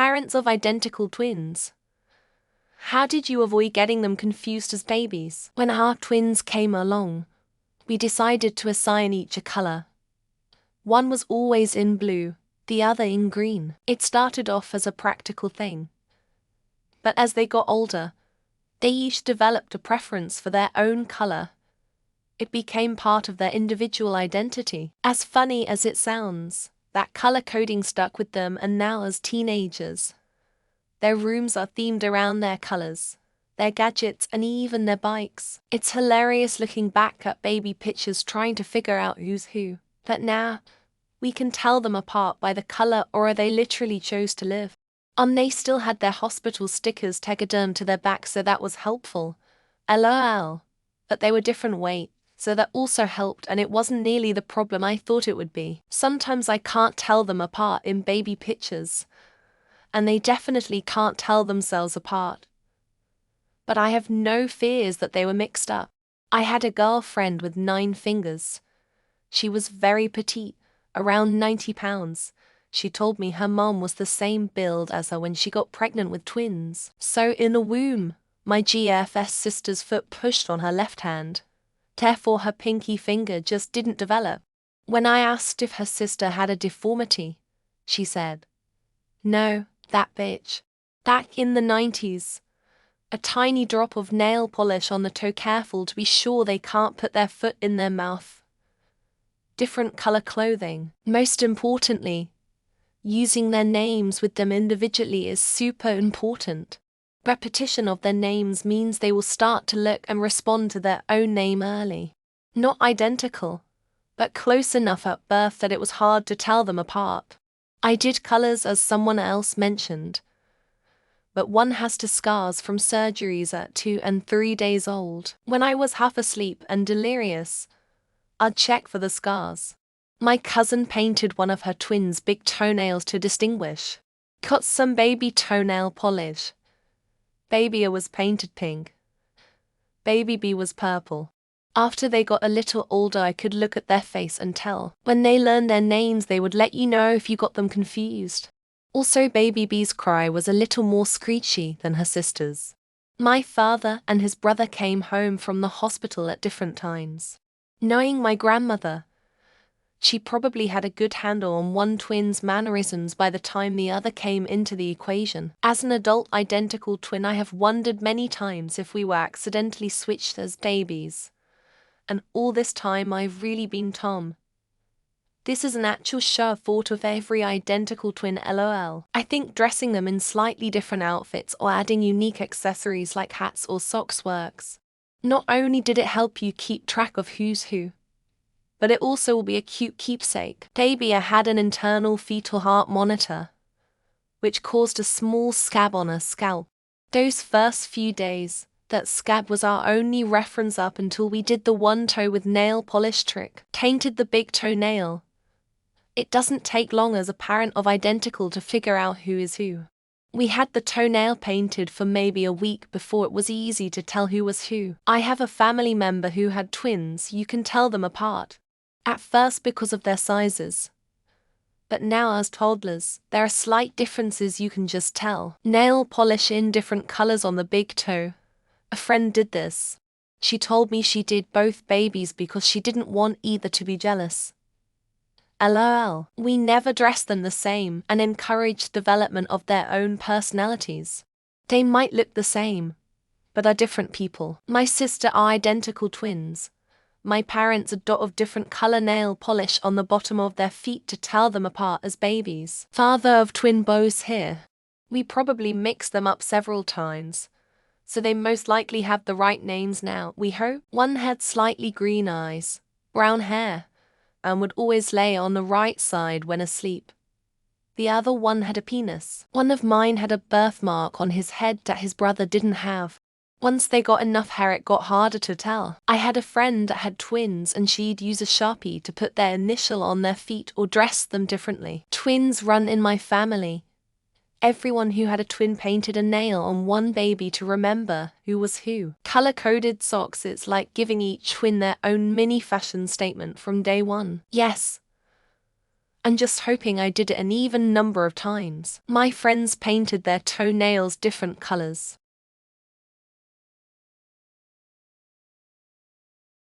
parents of identical twins. How did you avoid getting them confused as babies? When our twins came along, we decided to assign each a color. One was always in blue, the other in green. It started off as a practical thing. But as they got older, they each developed a preference for their own color. It became part of their individual identity. As funny as it sounds, that color coding stuck with them, and now as teenagers, their rooms are themed around their colors, their gadgets, and even their bikes. It's hilarious looking back at baby pictures trying to figure out who's who. But now, we can tell them apart by the color, or they literally chose to live. They still had their hospital stickers tacked to their back, so that was helpful. LOL. But they were different weight, so that also helped, and it wasn't nearly the problem I thought it would be. Sometimes I can't tell them apart in baby pictures, and they definitely can't tell themselves apart. But I have no fears that they were mixed up. I had a girlfriend with 9 fingers. She was very petite, around 90 pounds. She told me her mom was the same build as her when she got pregnant with twins. So in the womb, my GFS sister's foot pushed on her left hand. Therefore her pinky finger just didn't develop. When I asked if her sister had a deformity, she said, "No, that bitch." Back in the 90s, a tiny drop of nail polish on the toe, careful to be sure they can't put their foot in their mouth. Different color clothing. Most importantly, using their names with them individually is super important. Repetition of their names means they will start to look and respond to their own name early. Not identical, but close enough at birth that it was hard to tell them apart. I did colors as someone else mentioned, but one has to scars from surgeries at 2 and 3 days old. When I was half asleep and delirious, I'd check for the scars. My cousin painted one of her twins' big toenails to distinguish. Got some baby toenail polish. Baby A was painted pink. Baby B was purple. After they got a little older, I could look at their face and tell. When they learned their names, they would let you know if you got them confused. Also, baby B's cry was a little more screechy than her sister's. My father and his brother came home from the hospital at different times. Knowing my grandmother, she probably had a good handle on one twin's mannerisms by the time the other came into the equation. As an adult identical twin, I have wondered many times if we were accidentally switched as babies. And all this time I've really been Tom. This is an actual sure thought of every identical twin, LOL. I think dressing them in slightly different outfits or adding unique accessories like hats or socks works. Not only did it help you keep track of who's who, but it also will be a cute keepsake. Baby had an internal fetal heart monitor, which caused a small scab on her scalp. Those first few days, that scab was our only reference up until we did the one toe with nail polish trick, tainted the big toenail. It doesn't take long as a parent of identical to figure out who is who. We had the toenail painted for maybe a week before it was easy to tell who was who. I have a family member who had twins. You can tell them apart. At first because of their sizes. But now as toddlers, there are slight differences you can just tell. Nail polish in different colors on the big toe. A friend did this. She told me she did both babies because she didn't want either to be jealous. LOL. We never dressed them the same and encouraged development of their own personalities. They might look the same, but are different people. My sister are identical twins. My parents a dot of different color nail polish on the bottom of their feet to tell them apart as babies. Father of twin boys here. We probably mixed them up several times, so they most likely have the right names now, we hope. One had slightly green eyes, brown hair, and would always lay on the right side when asleep. The other one had a penis. One of mine had a birthmark on his head that his brother didn't have. Once they got enough hair, it got harder to tell. I had a friend that had twins and she'd use a Sharpie to put their initial on their feet or dress them differently. Twins run in my family. Everyone who had a twin painted a nail on one baby to remember who was who. Color-coded socks, it's like giving each twin their own mini fashion statement from day one. Yes, and just hoping I did it an even number of times. My friends painted their toenails different colors.